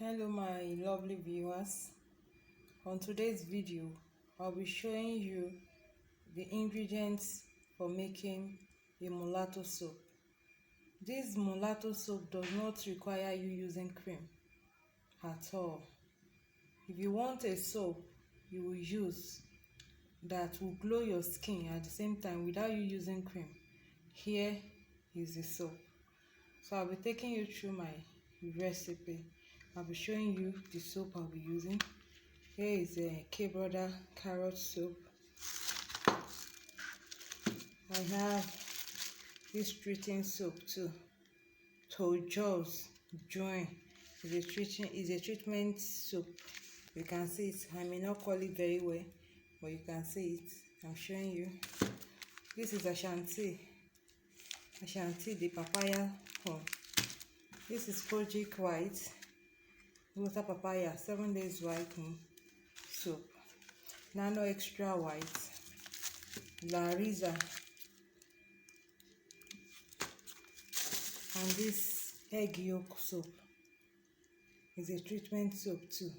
Hello my lovely viewers. On today's video I'll be showing you the ingredients for making a mulatto soap. This mulatto soap does not require you using cream at all. If you want a soap you will use that will glow your skin at the same time without you using cream, here is the soap. So I'll be taking you through my recipe. I'll be showing you the soap I'll be using. Here is a K-Brother carrot soap. I have this treating soap too. Jaws Join is a treatment soap. You can see it. I may not call it very well, but you can see it. I'm showing you. This is Ashanti the papaya one. This is Project White water papaya 7 days whitening soap. Nano extra white Larisa, and this egg yolk soap is a treatment soap too.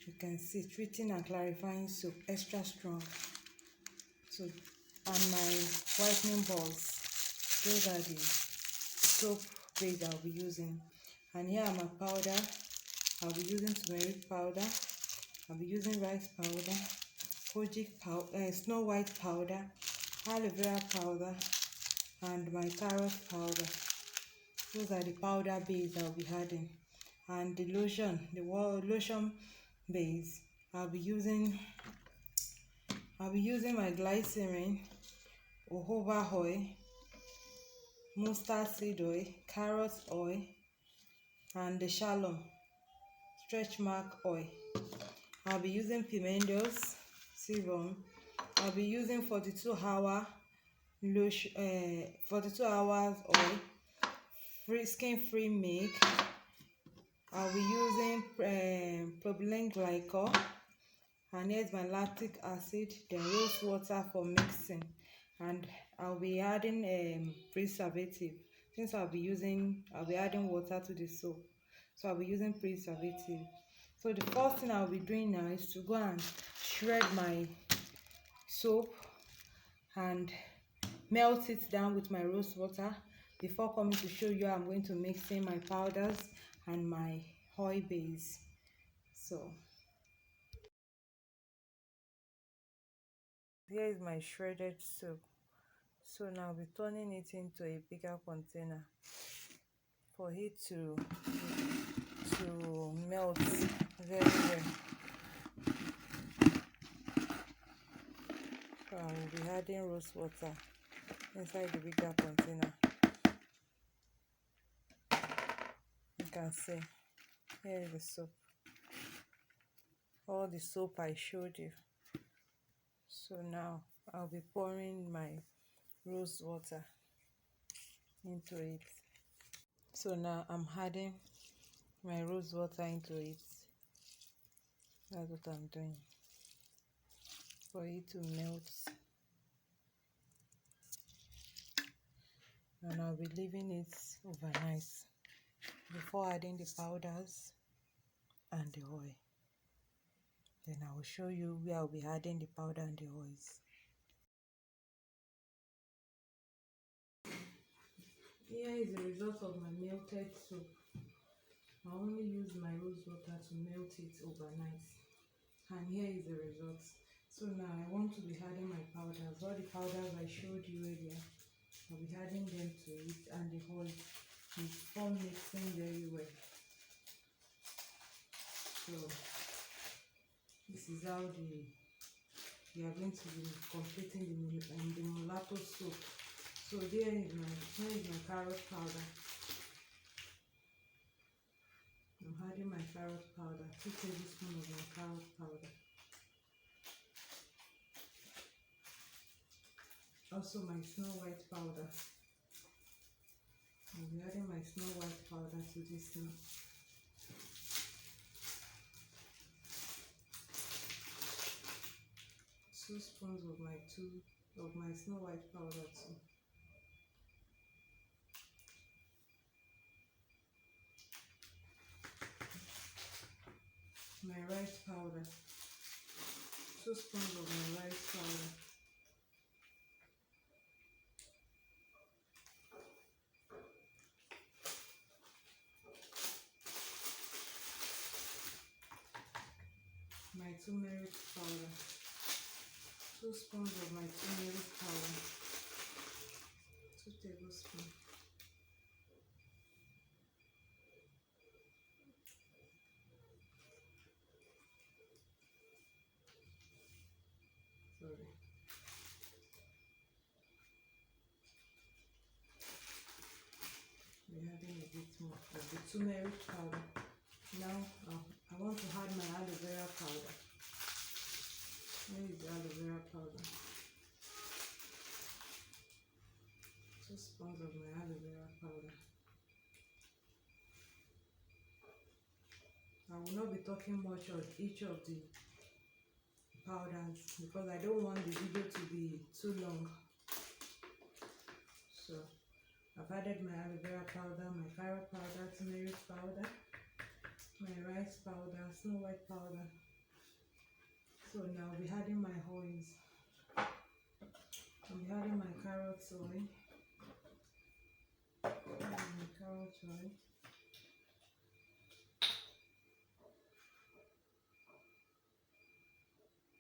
You can see treating and clarifying soap, extra strong. So, and my whitening balls, those are the soap base I'll be using. And here are my powder. I'll be using turmeric powder, I'll be using rice powder, kojic powder, snow white powder, aloe vera powder, and my carrot powder. Those are the powder base I'll be adding. And the lotion, lotion base, I'll be using my glycerin, jojoba oil, mustard seed oil, carrot oil, and the shalom stretch mark oil. I'll be using pimentos serum. I'll be using 42-hour lotion, 42 hours oil, skin free milk. I'll be using propylene glycol, and here's my lactic acid, then rose water for mixing. And I'll be adding preservative. Since I'll be adding water to the soap, so I'll be using preservative. So the first thing I'll be doing now is to go and shred my soap and melt it down with my rose water before coming to show you how I'm going to mix in my powders and my oil base. So here is my shredded soap. So now I'll be turning it into a bigger container for it to melt very well. So I will be adding rose water inside the bigger container. You can see here is the soap, all the soap I showed you. So now I'll be pouring my rose water into it. So now I'm adding my rose water into it. That's what I'm doing for it to melt. And I'll be leaving it overnight before adding the powders and the oil. Then I will show you where I'll be adding the powder and the oils. Here is the result of my melted soap. I only use my rose water to melt it overnight. And here is the result. So now I want to be adding my powders. All the powders I showed you earlier, I'll be adding them to it, and the oil is all mixing very well. So this is how we are going to be completing the mulatto soap. So here is my carrot powder. I'm adding my carrot powder, 2 tablespoons of my carrot powder. Also my snow white powder. I'll be adding my snow white powder to this now. Two spoons of my snow white powder too. my rice powder, 2 spoons of my rice powder. My turmeric powder, 2 spoons of my turmeric powder, 2 tablespoons. Sorry. We're adding a bit more of the turmeric powder. Now I want to add my aloe vera powder. Where is the aloe vera powder? 2 spoons of my aloe vera powder. I will not be talking much of each of the powders because I don't want the video to be too long. So I've added my aloe vera powder, my carrot powder, turmeric powder, my rice powder, snow white powder. So now I'll be adding my oils. I'll be adding my carrot oil. My carrot oil.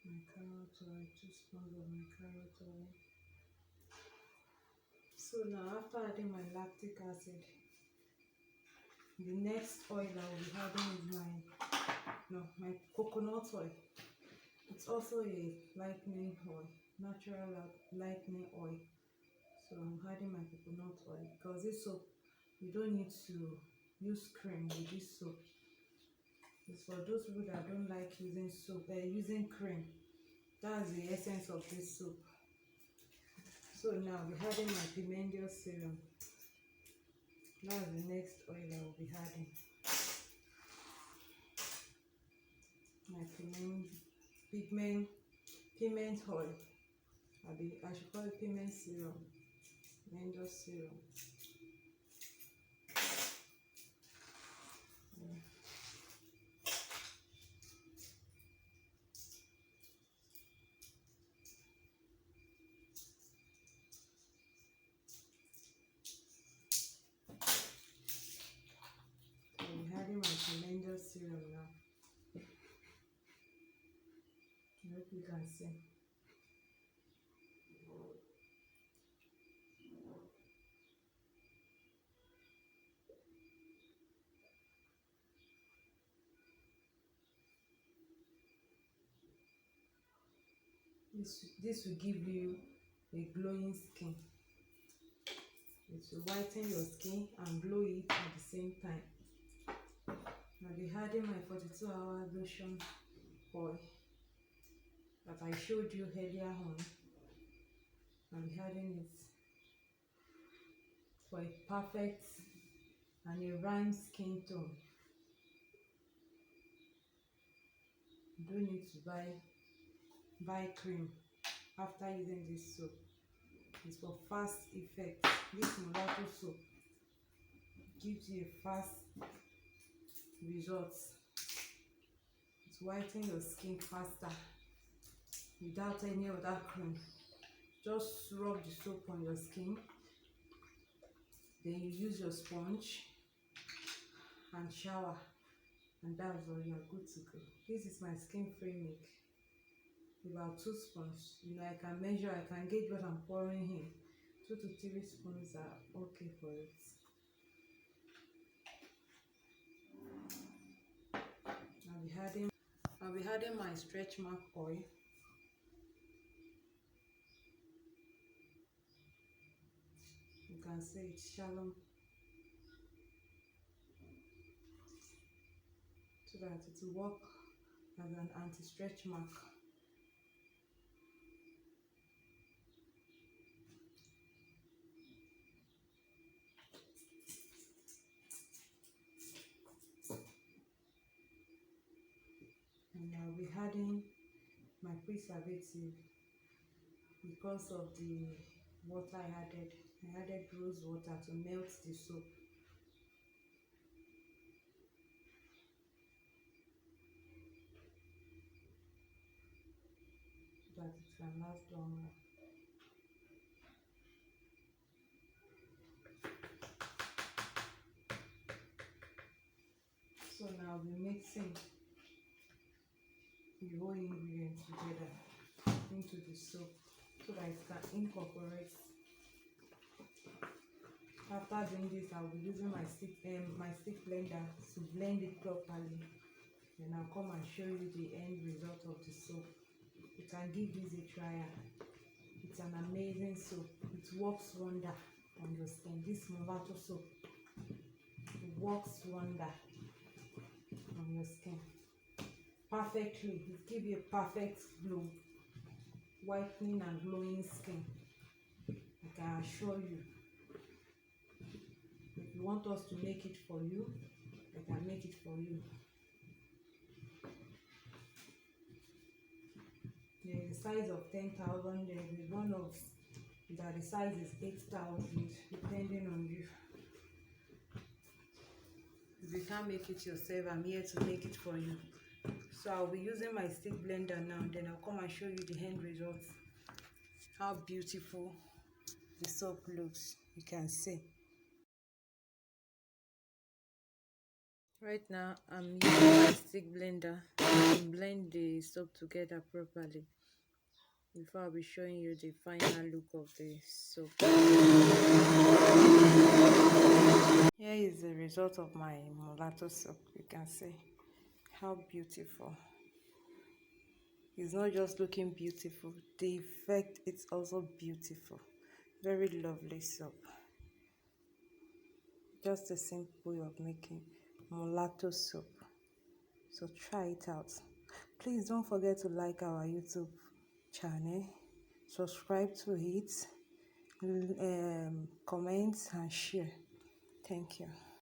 My carrot oil, 2 spoons of my carrot oil. So now after adding my lactic acid, the next oil I will be adding is my coconut oil. It's also a lightening oil, natural lightening oil. So I'm adding my coconut oil because this soap, you don't need to use cream with this soap. It's for those people that don't like using soap, using cream. That's the essence of this soap. So now we're adding my pimento serum. That's the next oil I will be adding. My piment oil. I should call it piment serum. Pimento serum. I'm adding my pimento serum now. I hope you can see. This will give you a glowing skin. It will whiten your skin and glow it at the same time. I'll be adding my 42-hour lotion oil that I showed you earlier on. I'll be adding it for a perfect and a rhyme skin tone. You don't need to buy cream after using this soap. It's for fast effect. This Molato soap gives you a fast results. It whitens your skin faster without any other cream. Just rub the soap on your skin, then you use your sponge and shower, and that's all. You're good to go. This is my skin free milk, about 2 spoons. I can measure, I can gauge what I'm pouring in. 2 to 3 spoons are okay for it. I'll be adding my stretch mark oil. You can see it's shallow, so that it will work as an anti-stretch mark. And I'll be adding my preservative because of the water I added. I added rose water to melt the soap. that it can last longer. So now we're mixing the whole ingredients together into the soap so that it can incorporate. After doing this, I'll be using my stick blender to blend it properly. Then I'll come and show you the end result of the soap. You can give this a try. It's an amazing soap. It works wonder on your skin. This Molato soap, it works wonder on your skin. Perfectly. It gives you a perfect glow, whitening and glowing skin. I can assure you. If you want us to make it for you, I can make it for you. There is a size of 10,000. There is one of that the size is 8,000, depending on you. If you can't make it yourself, I'm here to make it for you. So I'll be using my stick blender now, then I'll come and show you the end results. How beautiful the soap looks, you can see. Right now I'm using my stick blender to blend the soap together properly before I'll be showing you the final look of the soap. Here is the result of my Molato soap. You can see how beautiful. It's not just looking beautiful, the effect is also beautiful. Very lovely soap. Just a simple way of making Molato soap. So try it out. Please don't forget to like our YouTube channel, subscribe to it, comment and share. Thank you.